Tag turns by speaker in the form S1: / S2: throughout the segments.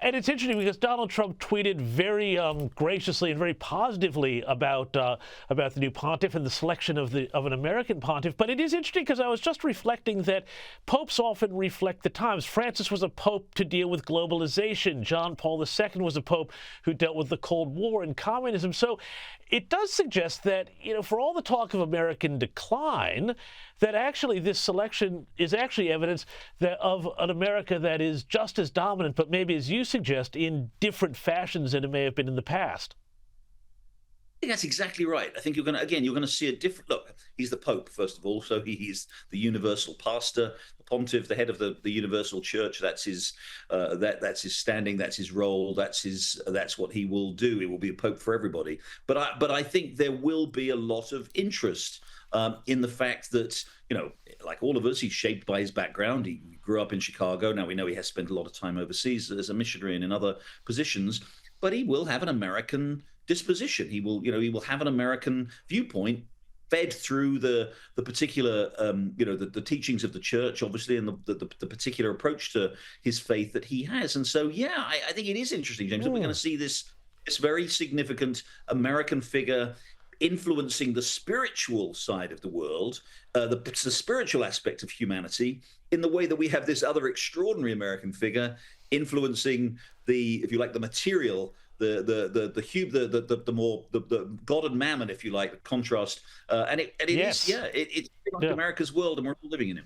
S1: And it's interesting because Donald Trump tweeted very graciously and very positively about the new pontiff and the selection of an American pontiff. But it is interesting because I was just reflecting that popes often reflect the times. Francis was a pope to deal with globalization. John Paul II was a pope who dealt with the Cold War and communism. So it does suggest that, for all the talk of American decline, that actually this selection is actually evidence of an America that is just as dominant, but maybe, as you suggest, in different fashions than it may have been in the past.
S2: I think that's exactly right. I think you're going to see a different look. He's the Pope, first of all, so he's the universal pastor, the pontiff, the head of the universal church. That's his that's his standing, that's his role, that's what he will do. He will be a pope for everybody. But I think there will be a lot of interest in the fact that, like all of us, he's shaped by his background. He grew up in Chicago. Now we know he has spent a lot of time overseas as a missionary and in other positions, but he will have an American disposition. He will have an American viewpoint fed through the particular, the teachings of the church, obviously, and the particular approach to his faith that he has. And so, I think it is interesting, James, that we're going to see this very significant American figure influencing the spiritual side of the world, the spiritual aspect of humanity, in the way that we have this other extraordinary American figure influencing the, if you like, the material, the more God and mammon, if you like, the contrast. It's America's world, and we're all living in it.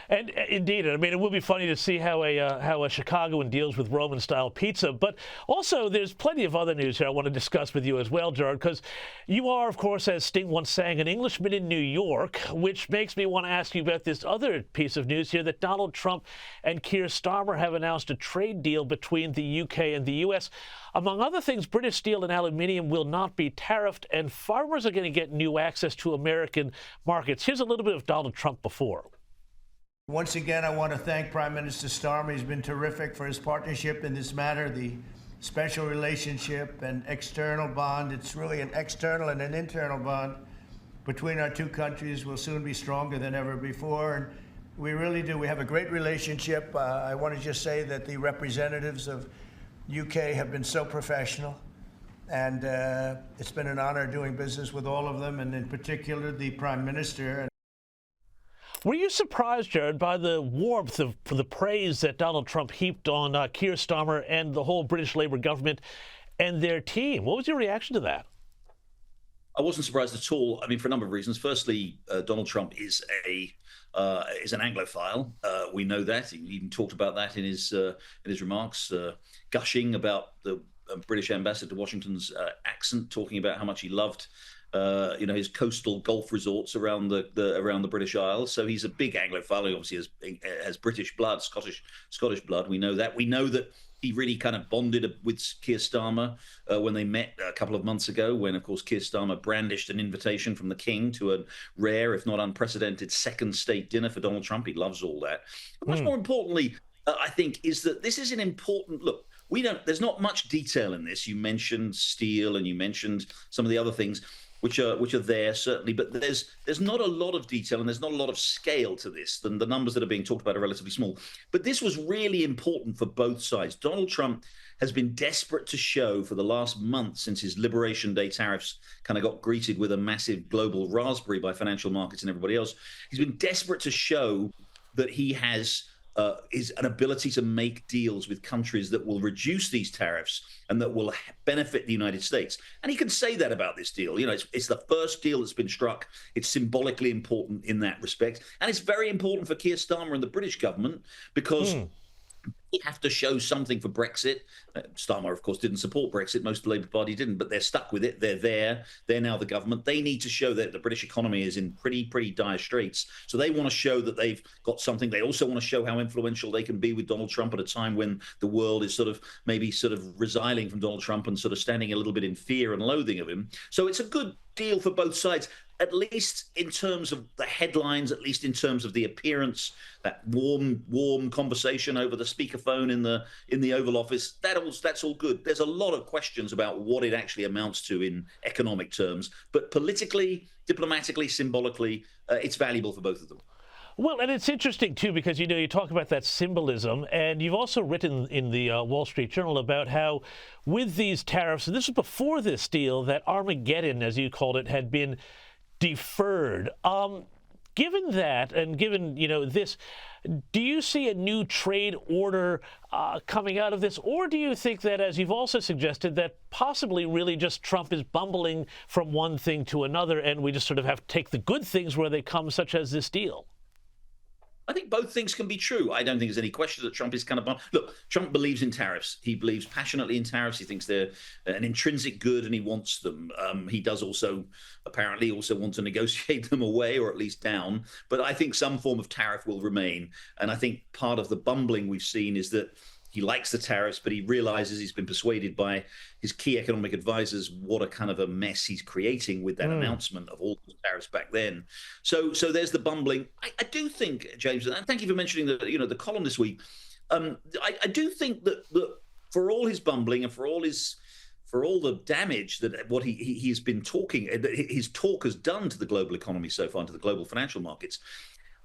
S1: And indeed, I mean, it will be funny to see how a Chicagoan deals with Roman-style pizza. But also, there's plenty of other news here I want to discuss with you as well, Gerard, because you are, of course, as Sting once sang, an Englishman in New York, which makes me want to ask you about this other piece of news here, that Donald Trump and Keir Starmer have announced a trade deal between the UK and the US. Among other things, British steel and aluminium will not be tariffed, and farmers are going to get new access to American markets. Here's a little bit of Donald Trump before.
S3: Once again, I want to thank Prime Minister Starmer. He's been terrific for his partnership in this matter, the special relationship and external bond. It's really an external and an internal bond between our two countries will soon be stronger than ever before. And we really do. We have a great relationship. I want to just say that the representatives of UK have been so professional. And it's been an honor doing business with all of them, and in particular, the Prime Minister.
S1: Were you surprised, Gerard, by the warmth of the praise that Donald Trump heaped on Keir Starmer and the whole British Labour government and their team? What was your reaction to that?
S2: I wasn't surprised at all. I mean, for a number of reasons. Firstly, Donald Trump is an Anglophile. We know that. He even talked about that in his remarks, gushing about the British ambassador to Washington's accent, talking about how much he loved his coastal golf resorts around the British Isles. So he's a big Anglophile. He obviously has British blood, Scottish blood. We know that. We know that he really kind of bonded with Keir Starmer when they met a couple of months ago, when, of course, Keir Starmer brandished an invitation from the King to a rare, if not unprecedented, second state dinner for Donald Trump. He loves all that. But much more importantly, I think, is that this is an important look. There's not much detail in this. You mentioned steel and you mentioned some of the other things, which are there, certainly, but there's not a lot of detail and there's not a lot of scale to this. The numbers that are being talked about are relatively small. But this was really important for both sides. Donald Trump has been desperate to show for the last month, since his Liberation Day tariffs kind of got greeted with a massive global raspberry by financial markets and everybody else. He's been desperate to show that he has is an ability to make deals with countries that will reduce these tariffs and that will benefit the United States. And he can say that about this deal. It's the first deal that's been struck. It's symbolically important in that respect. And it's very important for Keir Starmer and the British government, because you have to show something for Brexit. Starmer, of course, didn't support Brexit. Most of the Labour Party didn't, but they're stuck with it. They're there. They're now the government. They need to show that the British economy is in pretty dire straits. So they want to show that they've got something. They also want to show how influential they can be with Donald Trump at a time when the world is maybe resiling from Donald Trump and sort of standing a little bit in fear and loathing of him. So it's a good deal for both sides, at least in terms of the headlines, at least in terms of the appearance, that warm conversation over the speakerphone in the Oval Office. That's all good. There's a lot of questions about what it actually amounts to in economic terms, but politically, diplomatically, symbolically, it's valuable for both of them.
S1: Well, and it's interesting, too, because, you talk about that symbolism, and you've also written in the Wall Street Journal about how with these tariffs, and this was before this deal, that Armageddon, as you called it, had been deferred. Given that, and given, this, do you see a new trade order coming out of this? Or do you think that, as you've also suggested, that possibly really just Trump is bumbling from one thing to another, and we just sort of have to take the good things where they come, such as this deal?
S2: I think both things can be true. I don't think there's any question that Trump is kind of... Look, Trump believes in tariffs. He believes passionately in tariffs. He thinks they're an intrinsic good and he wants them. He does apparently want to negotiate them away or at least down. But I think some form of tariff will remain. And I think part of the bumbling we've seen is that he likes the tariffs, but he realizes he's been persuaded by his key economic advisors what a kind of a mess he's creating with that announcement of all the tariffs back then. So there's the bumbling. I do think, James, and thank you for mentioning the column this week. I do think that for all his bumbling and for all the damage that what he's been talking, his talk has done to the global economy so far, to the global financial markets,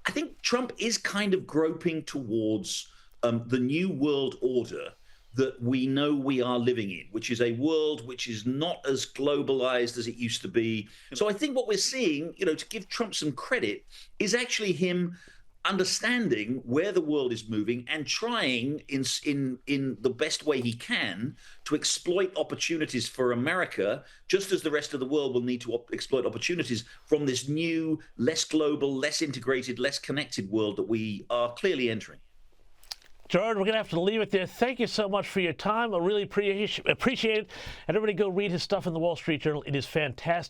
S2: I think Trump is kind of groping towards the new world order that we know we are living in, which is a world which is not as globalized as it used to be. So I think what we're seeing, to give Trump some credit, is actually him understanding where the world is moving and trying in the best way he can to exploit opportunities for America, just as the rest of the world will need to exploit opportunities from this new, less global, less integrated, less connected world that we are clearly entering.
S1: Gerard, we're going to have to leave it there. Thank you so much for your time. I really appreciate it. And everybody go read his stuff in the Wall Street Journal. It is fantastic.